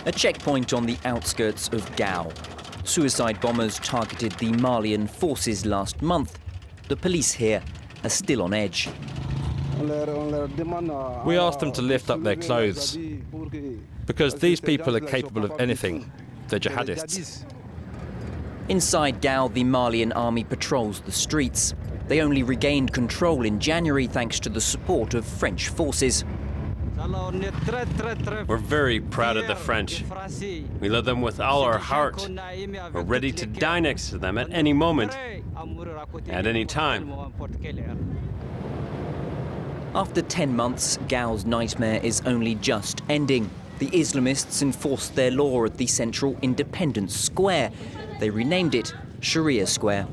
A checkpoint on the outskirts of Gao. Suicide bombers targeted the Malian forces last month. The police here are still on edge. We asked them to lift up their clothes, because these people are capable of anything. They're jihadists. Inside Gao, the Malian army patrols the streets. They only regained control in January thanks to the support of French forces. We're very proud of the French. We love them with all our heart. We're ready to die next to them at any moment, at any time. After 10 months, Gao's nightmare is only just ending. The Islamists enforced their law at the central Independence Square. They renamed it Sharia Square.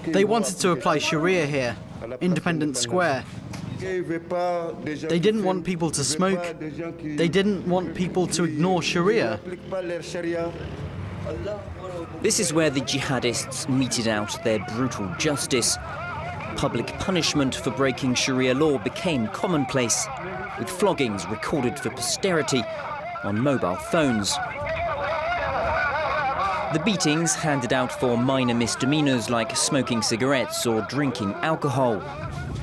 They wanted to apply Sharia here, Independence Square. They didn't want people to smoke. They didn't want people to ignore Sharia. This is where the jihadists meted out their brutal justice. Public punishment for breaking Sharia law became commonplace, with floggings recorded for posterity on mobile phones. The beatings handed out for minor misdemeanors like smoking cigarettes or drinking alcohol.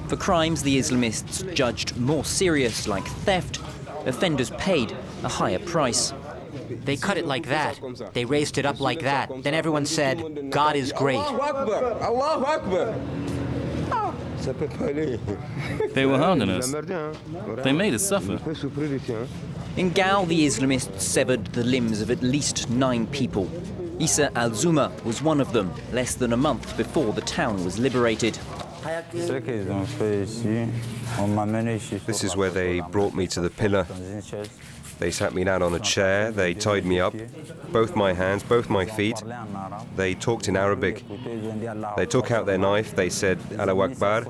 For crimes the Islamists judged more serious, like theft, offenders paid a higher price. They cut it like that. They raised it up like that. Then everyone said, God is great. They were hard on us. They made us suffer. In Gao, the Islamists severed the limbs of at least 9 people. Issa al-Zuma was one of them, less than a month before the town was liberated. This is where they brought me to the pillar. They sat me down on a chair, they tied me up, both my hands, both my feet. They talked in Arabic. They took out their knife, they said, Allahu Akbar.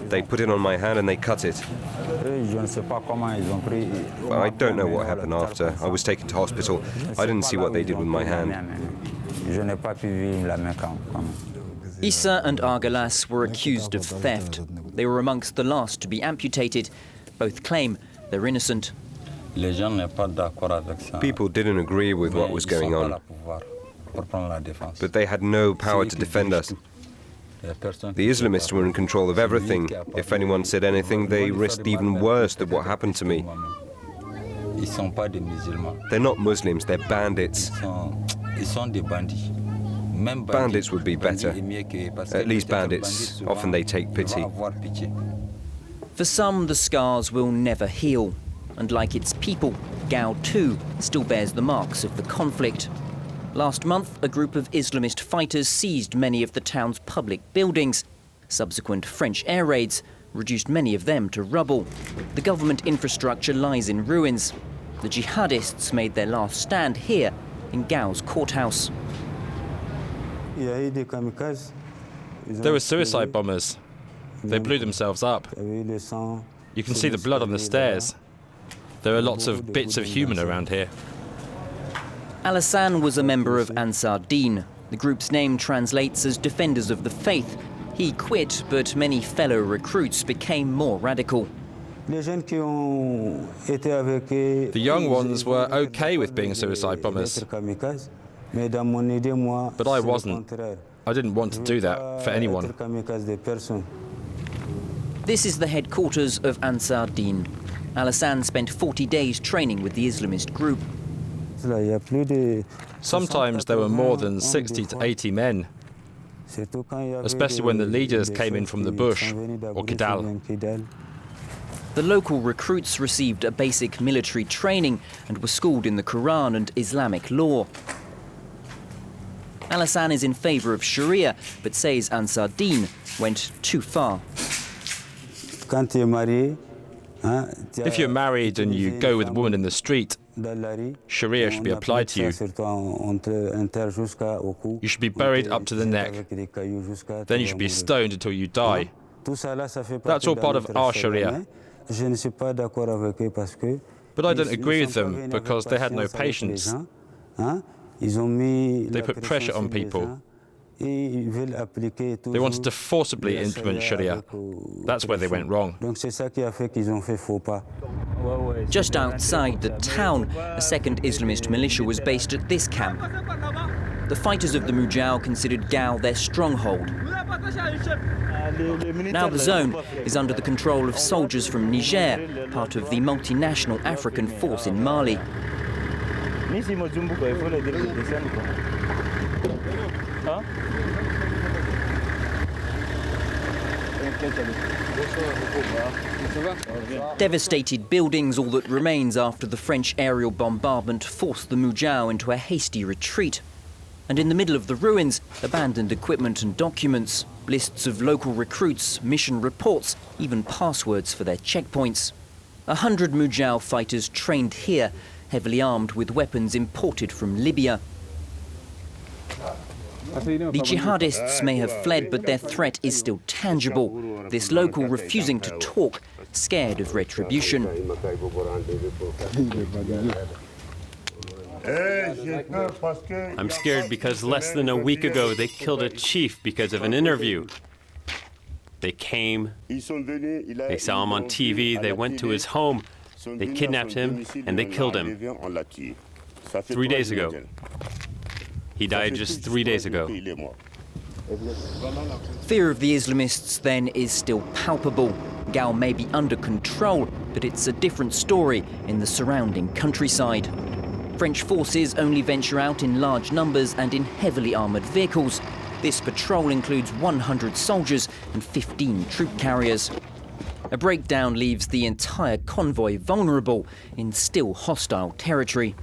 They put it on my hand and they cut it. I don't know what happened after. I was taken to hospital. I didn't see what they did with my hand. Issa and Argalas were accused of theft. They were amongst the last to be amputated. Both claim they're innocent. People didn't agree with what was going on, but they had no power to defend us. The Islamists were in control of everything. If anyone said anything, they risked even worse than what happened to me. They're not Muslims, they're bandits. Bandits would be better. At least bandits, often they take pity. For some, the scars will never heal. And like its people, Gao too still bears the marks of the conflict. Last month, a group of Islamist fighters seized many of the town's public buildings. Subsequent French air raids reduced many of them to rubble. The government infrastructure lies in ruins. The jihadists made their last stand here in Gao's courthouse. There were suicide bombers. They blew themselves up. You can see the blood on the stairs. There are lots of bits of human around here. Alassane was a member of Ansar Deen. The group's name translates as Defenders of the Faith. He quit, but many fellow recruits became more radical. The young ones were okay with being suicide bombers. But I wasn't. I didn't want to do that for anyone. This is the headquarters of Ansar Deen. Alassane spent 40 days training with the Islamist group. Sometimes there were more than 60 to 80 men, especially when the leaders came in from the bush or Kidal. The local recruits received a basic military training and were schooled in the Quran and Islamic law. Alassane is in favor of Sharia, but says Ansar Deen went too far. If you're married and you go with a woman in the street, Sharia should be applied to you. You should be buried up to the neck. Then you should be stoned until you die. That's all part of our Sharia. But I don't agree with them because they had no patience. They put pressure on people. They wanted to forcibly implement Sharia. That's where they went wrong. Just outside the town, a second Islamist militia was based at this camp. The fighters of the Mujahideen considered Gao their stronghold. Now the zone is under the control of soldiers from Niger, part of the multinational African force in Mali. Devastated buildings, all that remains after the French aerial bombardment, forced the Mujahideen into a hasty retreat. And in the middle of the ruins, abandoned equipment and documents, lists of local recruits, mission reports, even passwords for their checkpoints. 100 Mujahideen fighters trained here, heavily armed with weapons imported from Libya. The jihadists may have fled, but their threat is still tangible. This local refusing to talk, scared of retribution. I'm scared because less than a week ago they killed a chief because of an interview. They came, they saw him on TV, they went to his home, they kidnapped him, and they killed him. 3 days ago. He died just 3 days ago. Fear of the Islamists, then, is still palpable. Gao may be under control, but it's a different story in the surrounding countryside. French forces only venture out in large numbers and in heavily armoured vehicles. This patrol includes 100 soldiers and 15 troop carriers. A breakdown leaves the entire convoy vulnerable in still hostile territory.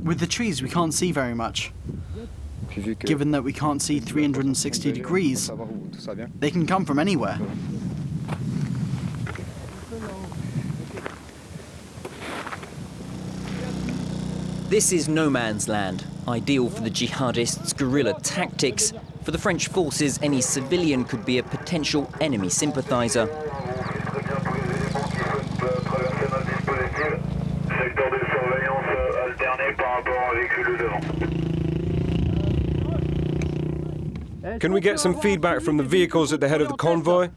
With the trees, we can't see very much. Given that we can't see 360 degrees, they can come from anywhere. This is no man's land, ideal for the jihadists' guerrilla tactics. For the French forces, any civilian could be a potential enemy sympathizer. Can we get some feedback from the vehicles at the head of the convoy?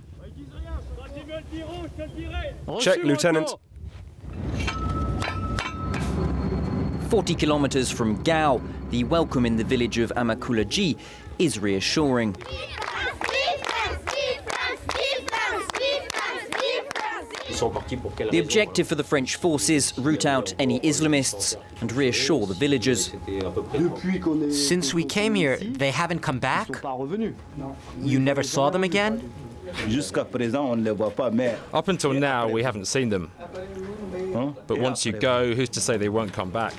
Check, Lieutenant. 40 kilometers from Gao, the welcome in the village of Amakulaji is reassuring. The objective for the French forces, root out any Islamists and reassure the villagers. Since we came here, they haven't come back? You never saw them again? Up until now, we haven't seen them. But once you go, who's to say they won't come back?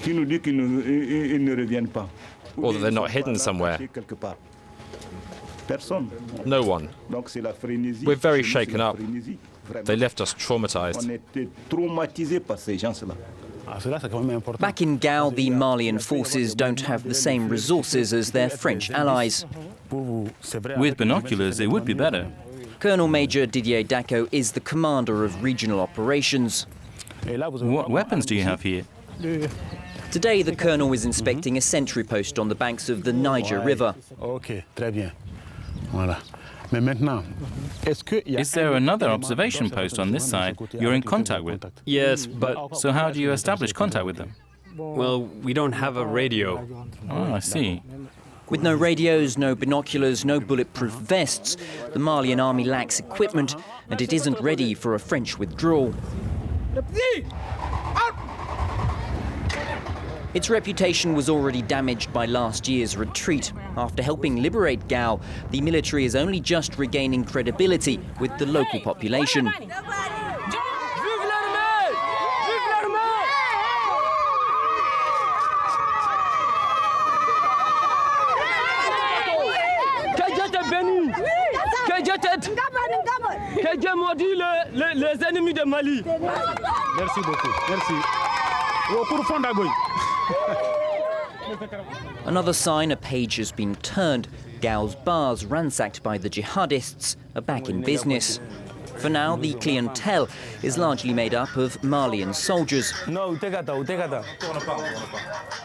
Or that they're not hidden somewhere? No one. We're very shaken up. They left us traumatized. Back in Gao, the Malian forces don't have the same resources as their French allies. With binoculars, it would be better. Colonel Major Didier Dacko is the commander of regional operations. What weapons do you have here? Today, the colonel is inspecting a sentry post on the banks of the Niger River. Is there another observation post on this side you're in contact with? Yes, but... So how do you establish contact with them? Well, we don't have a radio. Oh, I see. With no radios, no binoculars, no bulletproof vests, the Malian army lacks equipment and it isn't ready for a French withdrawal. Its reputation was already damaged by last year's retreat. After helping liberate Gao, the military is only just regaining credibility with the local population. Les ennemis de Mali. Merci beaucoup. Merci. Another sign a page has been turned. Gao's bars, ransacked by the jihadists, are back in business. For now, the clientele is largely made up of Malian soldiers. The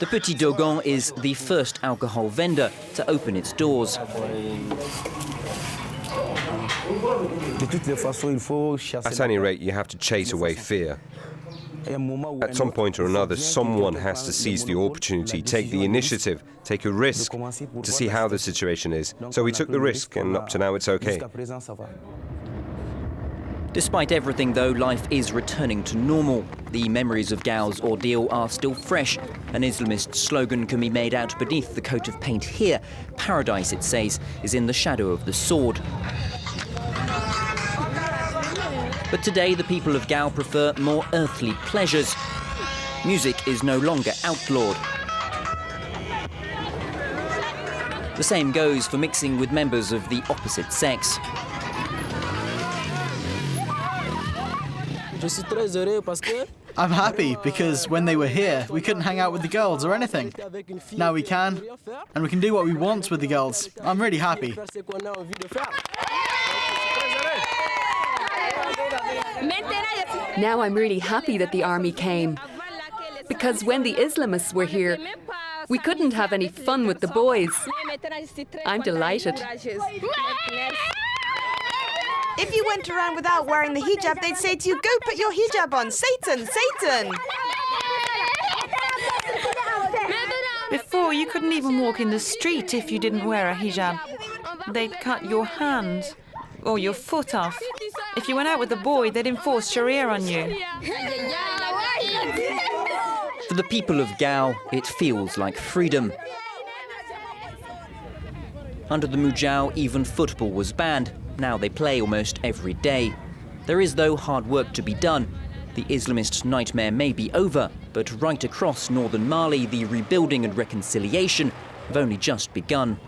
Petit Dogon is the first alcohol vendor to open its doors. At any rate, you have to chase away fear. At some point or another, someone has to seize the opportunity, take the initiative, take a risk to see how the situation is. So we took the risk, and up to now it's okay. Despite everything, though, life is returning to normal. The memories of Gao's ordeal are still fresh. An Islamist slogan can be made out beneath the coat of paint here. Paradise, it says, is in the shadow of the sword. But today, the people of Gao prefer more earthly pleasures. Music is no longer outlawed. The same goes for mixing with members of the opposite sex. I'm happy because when they were here, we couldn't hang out with the girls or anything. Now we can, and we can do what we want with the girls. I'm really happy. Now I'm really happy that the army came. Because when the Islamists were here, we couldn't have any fun with the boys. I'm delighted. If you went around without wearing the hijab, they'd say to you, go put your hijab on. Satan, Satan! Before, you couldn't even walk in the street if you didn't wear a hijab. They'd cut your hand or your foot off. If you went out with a boy, they'd enforce Sharia on you. For the people of Gao, it feels like freedom. Under the Mujao, even football was banned. Now they play almost every day. There is, though, hard work to be done. The Islamist nightmare may be over, but right across northern Mali, the rebuilding and reconciliation have only just begun.